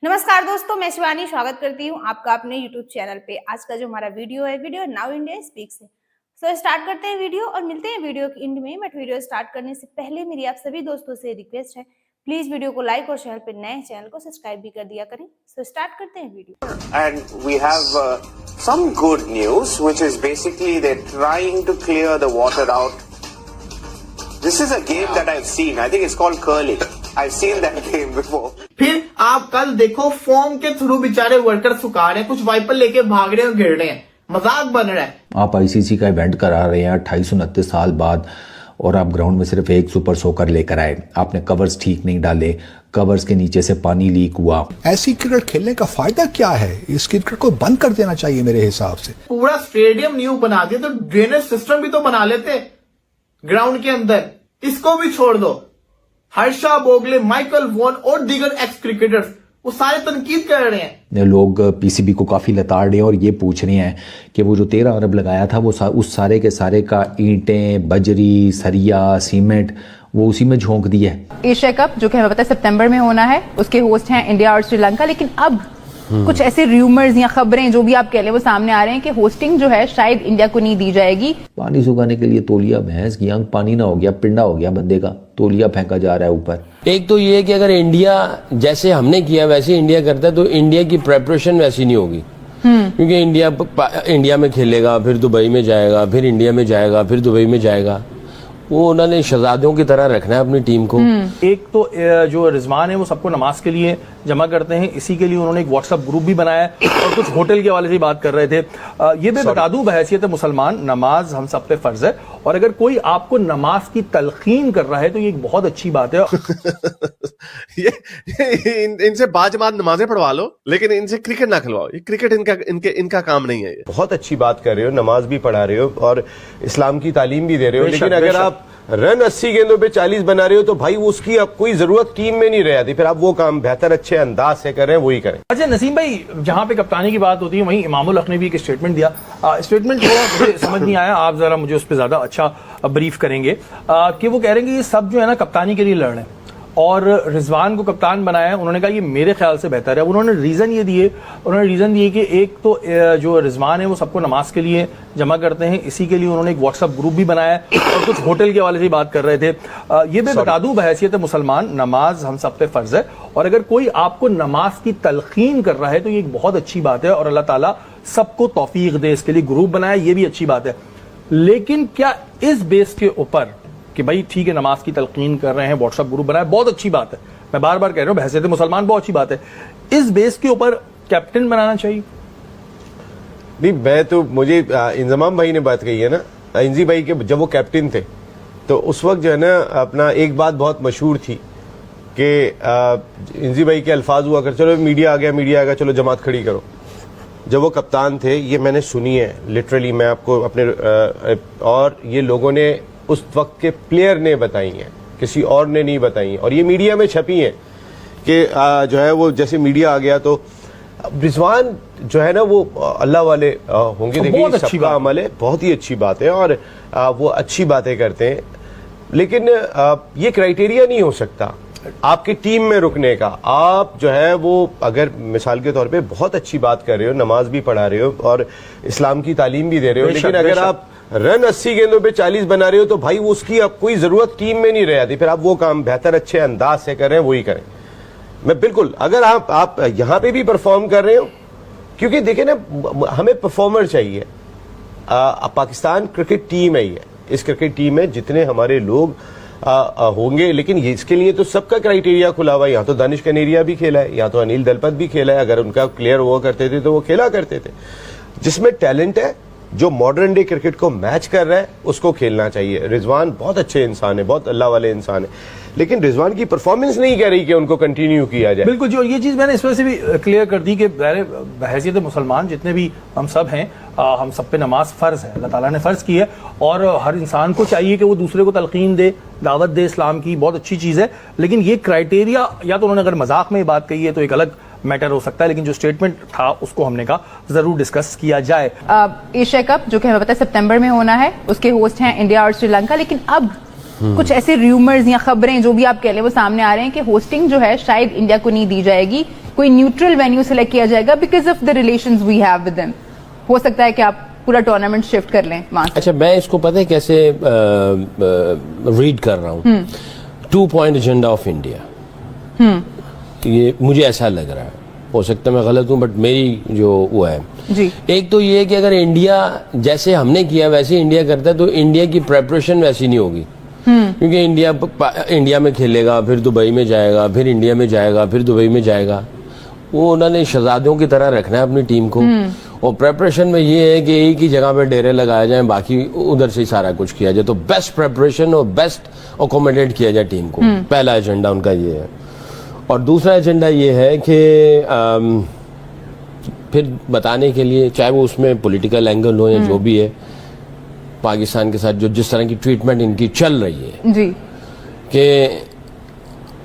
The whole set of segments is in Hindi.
नमस्कार दोस्तों, मैं शिवानी स्वागत करती हूँ आपका अपने YouTube चैनल पे। आज का जो हमारा वीडियो है, वीडियो नाउ इंडिया स्पीक्स है। सो स्टार्ट करते हैं वीडियो और मिलते हैं वीडियो के एंड में। बट वीडियो स्टार्ट करने से पहले मेरी आप सभी दोस्तों से रिक्वेस्ट है, प्लीज वीडियो को लाइक और चैनल पे नए चैनल को सब्सक्राइब भी कर दिया करें। सो स्टार्ट करते हैं video. And we have some good news, which is basically they're trying to clear the water out. This is a game that I've seen. I think it's called curling. I've seen that game before. फिर आप कल देखो फॉर्म के थ्रू बेचारे वर्कर सुखा रहे हैं, कुछ वाइपर लेके भाग रहे हैं और गिर रहे हैं, मजाक बन रहा है। आप आईसीसी का इवेंट करा रहे हैं 2829 साल बाद और आप ग्राउंड में सिर्फ एक सुपर सोकर लेकर आए। आपने कवर्स ठीक नहीं डाले, कवर्स के नीचे से पानी लीक हुआ। ऐसी क्रिकेट खेलने का फायदा क्या है? इस क्रिकेट को बंद कर देना चाहिए मेरे हिसाब से। पूरा स्टेडियम न्यू बना दिया तो ड्रेनेज सिस्टम भी तो बना लेते ग्राउंड के अंदर, इसको भी छोड़ दो। हर्षा बोगले, माइकल वॉन और दीगर एक्स क्रिकेटर्स वो सारे तनकीद कर रहे हैं। लोग पीसीबी को काफी लताड़ रहे हैं और ये पूछ रहे हैं कि वो जो 13 अरब लगाया था वो उस सारे के सारे का ईंटें, बजरी, सरिया, सीमेंट वो उसी में झोंक दिया है। एशिया कप जो कि हमें पता है सितंबर में होना है, उसके होस्ट हैं इंडिया और श्रीलंका। लेकिन अब कुछ ऐसे रूमर्स या खबरें जो भी आप कह लें वो सामने आ रहे हैं कि होस्टिंग जो है शायद इंडिया को नहीं दी जाएगी। पानी सुखाने के लिए तौलिया भैंस की आंख पानी ना हो गया, पिंडा हो गया बंदे का, तौलिया फेंका जा रहा है ऊपर। एक तो ये है कि अगर इंडिया जैसे हमने किया वैसे इंडिया करता है तो इंडिया की प्रेपरेशन वैसी नहीं होगी, क्योंकि इंडिया में खेलेगा, फिर दुबई में जाएगा, फिर इंडिया में जाएगा, फिर दुबई में जाएगा। वो उन्होंने शहजादियों की तरह रखना है अपनी टीम को। एक तो जो रिजवान है वो सबको नमाज के लिए जमा करते हैं, इसी के लिए उन्होंने एक व्हाट्सएप ग्रुप भी बनाया है और कुछ होटल के हवाले से बात कर रहे थे। ये भी बता दूं, बहैसियत मुसलमान नमाज हम सब पे फर्ज है और अगर कोई आपको नमाज की तलकीन कर रहा है तो ये एक बहुत अच्छी बात है। इनसे बाजमात नमाजें पढ़वा लो, लेकिन इनसे क्रिकेट ना खिलवाओ। ये क्रिकेट इनका काम नहीं है। बहुत अच्छी बात कर रहे हो, नमाज भी पढ़ा रहे हो और इस्लाम की तालीम भी दे रहे हो, लेकिन अगर आप रन 80 गेंदों पे 40 बना रहे हो तो भाई उसकी अब कोई जरूरत टीम में नहीं रह जाती। फिर आप वो काम बेहतर अच्छे अंदाज से कर रहे हैं, वही करें। अच्छा नसीम भाई, जहां पे कप्तानी की बात होती है वहीं इमामुल हक ने भी एक स्टेटमेंट दिया। स्टेटमेंट जो मुझे समझ नहीं आया, आप जरा मुझे उस पर ज्यादा अच्छा ब्रीफ करेंगे कि वो कह रहे हैं कि ये सब जो है ना कप्तानी के लिए लड़ रहे हैं और रिजवान को कप्तान बनाया है। उन्होंने कहा ये मेरे ख्याल से बेहतर है। उन्होंने रीजन दिए कि एक तो जो रिजवान है वो सबको नमाज के लिए जमा करते हैं, इसी के लिए उन्होंने एक व्हाट्सएप ग्रुप भी बनाया है और कुछ होटल के हवाले से बात कर रहे थे। ये भी बता दूं, बहैसियत मुसलमान नमाज हम सब पे फर्ज है और अगर कोई आपको नमाज की तलकीन कर रहा है तो ये एक बहुत अच्छी बात है और अल्लाह ताला सबको तौफीक दे। इसके लिए ग्रुप बनाया, ये भी अच्छी बात है। लेकिन क्या इस बेस के ऊपर कि भाई ठीक है नमाज की तलकीन कर रहे हैं, व्हाट्सएप ग्रुप बनाया, बहुत अच्छी बात है, मैं बार बार कह रहा हूं बहैसियत मुसलमान बहुत अच्छी बात है, इस बेस के ऊपर कैप्टन बनाना चाहिए? नहीं, मैं तो मुझे इंजमाम भाई ने बात कही है ना, इंजी भाई के जब वो कैप्टन थे तो उस वक्त जो है ना अपना एक बात बहुत मशहूर थी कि इंजी भाई के अल्फाज हुआ कर, चलो मीडिया आ गया, चलो जमात खड़ी करो। जब वो कप्तान थे, ये मैंने सुनी है लिटरली, मैं आपको अपने और ये लोगों ने उस वक्त के प्लेयर ने बताई हैं, किसी और ने नहीं बताई, और ये मीडिया में छपी हैं कि जो है वो जैसे मीडिया आ गया तो रिजवान जो है ना वो अल्लाह वाले होंगे, देखिए सबका अमल है, बहुत ही अच्छी बात है और वो अच्छी बातें करते हैं, लेकिन ये क्राइटेरिया नहीं हो सकता आपकी टीम में रुकने का। आप जो है वो अगर मिसाल के तौर पे बहुत अच्छी बात कर रहे हो, नमाज भी पढ़ा रहे हो और इस्लाम की तालीम भी दे रहे हो, लेकिन अगर आप रन 80 गेंदों पे 40 बना रहे हो तो भाई उसकी अब कोई जरूरत टीम में नहीं रह जाती। फिर आप वो काम बेहतर अच्छे अंदाज से कर रहे हैं, वही करें। मैं बिल्कुल, अगर आप यहां पे भी परफॉर्म कर रहे हो, क्योंकि देखिए ना हमें परफॉर्मर चाहिए। पाकिस्तान क्रिकेट टीम है, ये इस क्रिकेट टीम में जितने हमारे लोग होंगे, लेकिन इसके लिए तो सबका क्राइटेरिया खुला हुआ है। यहाँ तो दानिश कनेरिया भी खेला है, यहाँ तो अनिल दलपत भी खेला है, अगर उनका क्लियर हुआ करते थे तो वो खेला करते थे। जिसमें टैलेंट है, जो मॉडर्न डे क्रिकेट को मैच कर रहा है, उसको खेलना चाहिए। रिजवान बहुत अच्छे इंसान है, बहुत अल्लाह वाले इंसान है, लेकिन रिजवान की परफॉर्मेंस नहीं कह रही कि उनको कंटिन्यू किया जाए। बिल्कुल जी, और ये चीज मैंने इस वजह से भी क्लियर कर दी कि बहैसियत मुसलमान जितने भी हम सब हैं, हम सब पे नमाज फर्ज है, अल्लाह ताला ने फर्ज की है और हर इंसान को चाहिए कि वो दूसरे को तलकीन दे, दावत दे इस्लाम की, बहुत अच्छी चीज है। लेकिन ये क्राइटेरिया, या तो उन्होंने अगर मजाक में बात कही है तो एक अलग मैटर हो सकता है, लेकिन जो स्टेटमेंट था उसको हमने कहा जरूर डिस्कस किया जाए। एशिया कप जो कि हमें पता है सितंबर में होना है, उसके होस्ट हैं इंडिया और श्रीलंका। लेकिन अब कुछ ऐसे रूमर्स या खबरें जो भी आप कह लें वो सामने आ रहे हैं कि होस्टिंग जो है शायद इंडिया को नहीं दी जाएगी कोई न्यूट्रल वेन्यू सेलेक्ट किया जाएगा because of the relations we have with them? हो सकता है कि आप पूरा टूर्नामेंट शिफ्ट कर लें वहां से। अच्छा, मैं इसको पता है कैसे रीड कर रहा हूँ। 2 पॉइंट एजेंडा ऑफ इंडिया, ये मुझे ऐसा लग रहा है, हो सकता है मैं गलत हूं, बट मेरी जो वो है जी। एक तो ये है कि अगर इंडिया जैसे हमने किया वैसे इंडिया करता है तो इंडिया की प्रेपरेशन वैसी नहीं होगी, क्योंकि इंडिया में खेलेगा, फिर दुबई में जाएगा, फिर इंडिया में जाएगा, फिर दुबई में जाएगा। वो उन्होंने शहजादियों की तरह रखना है अपनी टीम को, और प्रेपरेशन में ये है कि एक ही जगह पे डेरे लगाए जाएं, बाकी उधर से ही सारा कुछ किया जाए, तो बेस्ट प्रेपरेशन और बेस्ट अकोमोडेट किया जाए टीम को। पहला एजेंडा उनका ये है। और दूसरा एजेंडा ये है कि फिर बताने के लिए, चाहे वो उसमें पॉलिटिकल एंगल हो या जो भी है, पाकिस्तान के साथ जो जिस तरह की ट्रीटमेंट इनकी चल रही है जी, कि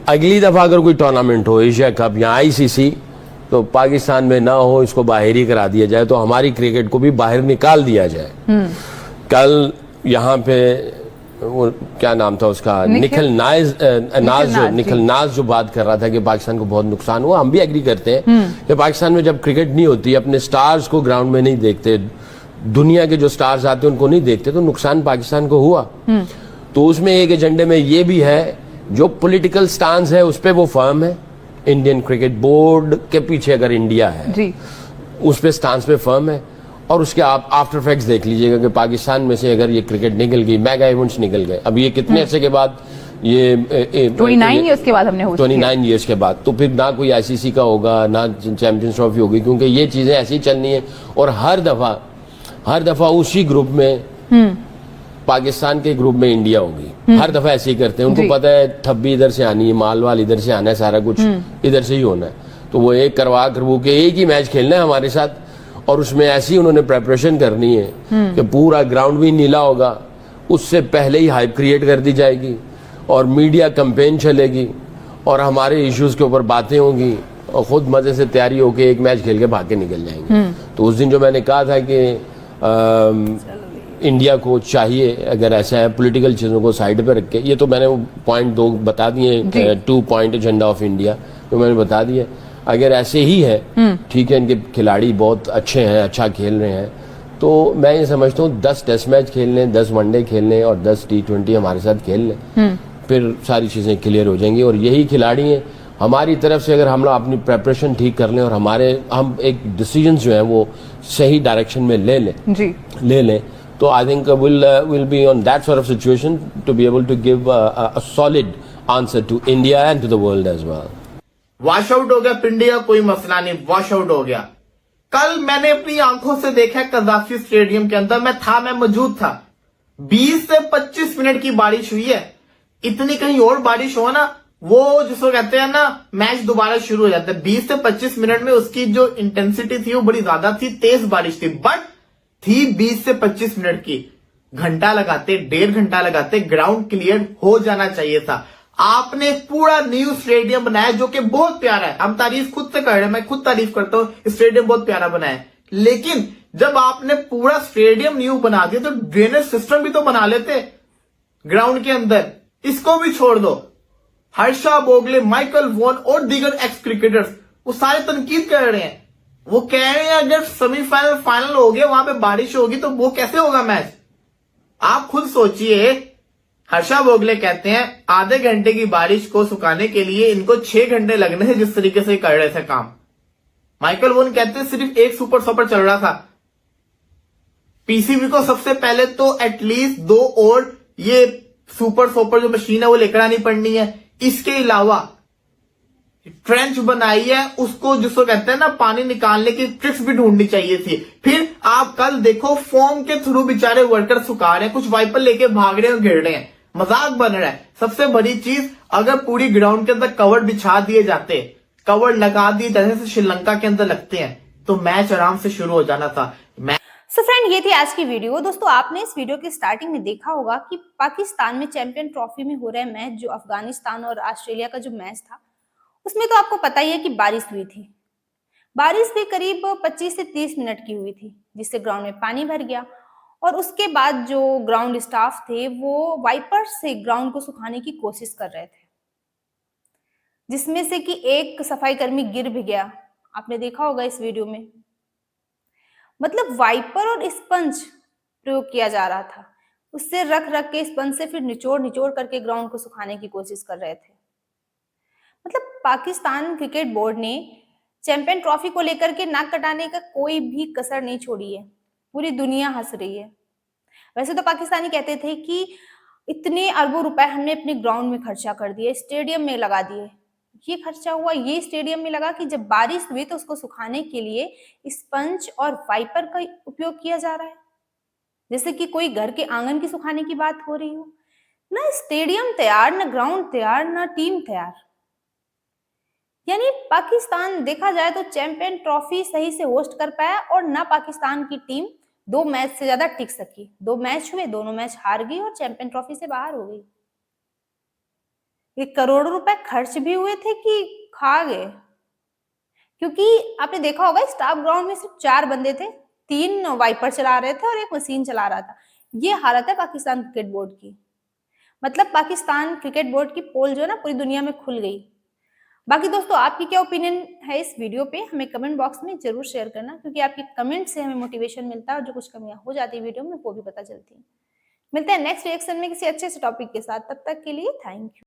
अगली दफा अगर कोई टूर्नामेंट हो, एशिया कप या आईसीसी, तो पाकिस्तान में ना हो, इसको बाहर ही करा दिया जाए, तो हमारी क्रिकेट को भी बाहर निकाल दिया जाए। कल यहाँ पे वो क्या नाम था उसका, निखिल नाज जो बात कर रहा था कि पाकिस्तान को बहुत नुकसान हुआ, हम भी एग्री करते हैं कि पाकिस्तान में जब क्रिकेट नहीं होती, अपने स्टार्स को ग्राउंड में नहीं देखते, दुनिया के जो स्टार्स आते हैं उनको नहीं देखते, तो नुकसान पाकिस्तान को हुआ। तो उसमें एक एजेंडे में ये भी है, जो पॉलिटिकल स्टांस है उस पर वो फर्म है, इंडियन क्रिकेट बोर्ड के पीछे अगर इंडिया है जी, उस पे स्टांस पे फर्म है। और उसके आप आफ्टर इफेक्ट्स देख लीजिएगा कि पाकिस्तान में से अगर ये क्रिकेट निकल गई, मेगा इवेंट्स निकल गए, अब ये कितने अरसे के बाद, ये 29 ईयर्स के बाद हमने होस्ट किया। 29 ईयर्स के बाद, तो फिर ना कोई आईसीसी का होगा, ना चैंपियंस ट्रॉफी होगी, क्योंकि ये चीजें ऐसी चलनी है। और हर दफा उसी ग्रुप में, पाकिस्तान के ग्रुप में इंडिया होगी, हर दफा ऐसे ही करते हैं। उनको पता है थब्बी इधर से आनी है, मालवाल इधर से आना है, सारा कुछ इधर से ही होना है, तो वो एक करवा के एक ही मैच खेलना है हमारे साथ। और उसमें ऐसी उन्होंने प्रेपरेशन करनी है कि पूरा ग्राउंड भी नीला होगा, उससे पहले ही हाइप क्रिएट कर दी जाएगी, और मीडिया कैंपेन चलेगी, और हमारे इश्यूज के ऊपर बातें होंगी, और खुद मजे से तैयारी होके एक मैच खेल के भाग के निकल जाएंगे। तो उस दिन जो मैंने कहा था कि इंडिया को चाहिए, अगर ऐसा है, पॉलिटिकल चीजों को साइड पे रख के, ये तो मैंने पॉइंट 2 बता दिए, 2 पॉइंट एजेंडा ऑफ इंडिया, तो मैंने बता दिया। अगर ऐसे ही है, ठीक है, इनके खिलाड़ी बहुत अच्छे हैं, अच्छा खेल रहे हैं, तो मैं ये समझता हूँ 10 टेस्ट मैच खेल लें, 10 वनडे खेल लें और 10 T20 हमारे साथ खेल लें, फिर सारी चीजें क्लियर हो जाएंगी। और यही खिलाड़ी हैं, हमारी तरफ से अगर हम लोग अपनी प्रेपरेशन ठीक कर लें और हम एक डिसीजन जो है वो सही डायरेक्शन में ले लें, तो I think will be on that sort of situation to be able to give a solid answer to India and to the world as well. Wash out हो गया इंडिया, कोई मसला नहीं, वॉश आउट हो गया। कल मैंने अपनी आंखों से देखा कजाफी स्टेडियम के अंदर, मैं मौजूद था, 20 से 25 मिनट की बारिश हुई है। इतनी कहीं और बारिश हो ना, वो जिसको कहते हैं ना, मैच दोबारा शुरू हो जाता है। 20 से 25 मिनट में उसकी जो इंटेंसिटी थी वो बड़ी ज्यादा थी, तेज बारिश थी, बट थी 20 से 25 मिनट की। घंटा लगाते, 1.5 घंटा लगाते, ग्राउंड क्लियर हो जाना चाहिए था। आपने पूरा न्यू स्टेडियम बनाया जो कि बहुत प्यारा है, हम तारीफ खुद से कर रहे हैं, मैं खुद तारीफ करता हूं, स्टेडियम बहुत प्यारा बना है। लेकिन जब आपने पूरा स्टेडियम न्यू बना दिया तो ड्रेनेज सिस्टम भी तो बना लेते ग्राउंड के अंदर। इसको भी छोड़ दो, हर्षा बोगले, माइकल वॉन और दीगर एक्स क्रिकेटर्स वो सारे तनकीद कर रहे हैं। वो कह रहे हैं अगर सेमीफाइनल फाइनल हो गया, वहां पे बारिश होगी तो वो कैसे होगा मैच। आप खुद सोचिए, हर्षा बोगले कहते हैं आधे घंटे की बारिश को सुखाने के लिए इनको 6 घंटे लगने हैं, जिस तरीके से कर रहे थे काम। माइकल वोन कहते हैं सिर्फ एक सुपर सॉपर चल रहा था। पीसीबी को सबसे पहले तो एटलीस्ट 2 और ये सुपर सोपर जो मशीन है वो लेकर आनी पड़नी है। इसके अलावा ट्रेंच बनाई है, उसको जिसको कहते हैं ना पानी निकालने की ट्रिक्स भी ढूंढनी चाहिए थी। फिर आप कल देखो फोम के थ्रू बेचारे वर्कर सुखा रहे हैं, कुछ वाइपर लेके भाग रहे हैं और गिर रहे हैं, मजाक बन रहा है। सबसे बड़ी चीज, अगर पूरी ग्राउंड के अंदर कवर बिछा दिए जाते, कवर लगा दिए जैसे श्रीलंका के अंदर लगते हैं, तो मैच आराम से शुरू हो जाना था। सो फ्रेंड, ये थी आज की वीडियो। दोस्तों, आपने इस वीडियो की स्टार्टिंग में देखा होगा कि पाकिस्तान में चैंपियन ट्रॉफी में हो रहा है मैच, जो अफगानिस्तान और ऑस्ट्रेलिया का जो मैच था, उसमें तो आपको पता ही है कि बारिश हुई थी। बारिश भी करीब 25 से 30 मिनट की हुई थी, जिससे ग्राउंड में पानी भर गया। और उसके बाद जो ग्राउंड स्टाफ थे वो वाइपर से ग्राउंड को सुखाने की कोशिश कर रहे थे। जिसमें से कि एक सफाई कर्मी गिर भी गया, आपने देखा होगा इस वीडियो में। मतलब वाइपर और स्पंज प्रयोग किया जा रहा था, उससे रख रख के स्पंज से फिर निचोड़ निचोड़ करके ग्राउंड को सुखाने की कोशिश कर रहे थे। मतलब पाकिस्तान क्रिकेट बोर्ड ने चैंपियन ट्रॉफी को लेकर के नाक कटाने का कोई भी कसर नहीं छोड़ी है। पूरी दुनिया हंस रही है। वैसे तो पाकिस्तानी कहते थे कि इतने अरबों रुपए हमने अपने ग्राउंड में खर्चा कर दिए, स्टेडियम में लगा दिए। ये खर्चा हुआ ये स्टेडियम में लगा कि जब बारिश हुई तो उसको सुखाने के लिए स्पंज और वाइपर का उपयोग किया जा रहा है, जैसे कि कोई घर के आंगन की सुखाने की बात हो रही हो। ना स्टेडियम तैयार, ना ग्राउंड तैयार, ना टीम तैयार। यानी पाकिस्तान देखा जाए तो चैंपियन ट्रॉफी सही से होस्ट कर पाया और ना पाकिस्तान की टीम 2 मैच से ज्यादा टिक सकी। 2 मैच हुए, दोनों मैच हार गई और चैंपियन ट्रॉफी से बाहर हो गई। ये करोड़ों रुपए खर्च भी हुए थे कि खा गए, क्योंकि आपने देखा होगा स्टाफ ग्राउंड में सिर्फ 4 बंदे थे, 3 वाइपर चला रहे थे और एक मशीन चला रहा था। ये हालत है पाकिस्तान क्रिकेट बोर्ड की। मतलब पाकिस्तान क्रिकेट बोर्ड की पोल जो है ना पूरी दुनिया में खुल गई। बाकी दोस्तों आपकी क्या ओपिनियन है इस वीडियो पे, हमें कमेंट बॉक्स में जरूर शेयर करना, क्योंकि आपके कमेंट से हमें मोटिवेशन मिलता है और जो कुछ कमियां हो जाती है वीडियो में वो भी पता चलती है। मिलते हैं नेक्स्ट रिएक्शन में किसी अच्छे से टॉपिक के साथ, तब तक के लिए थैंक यू।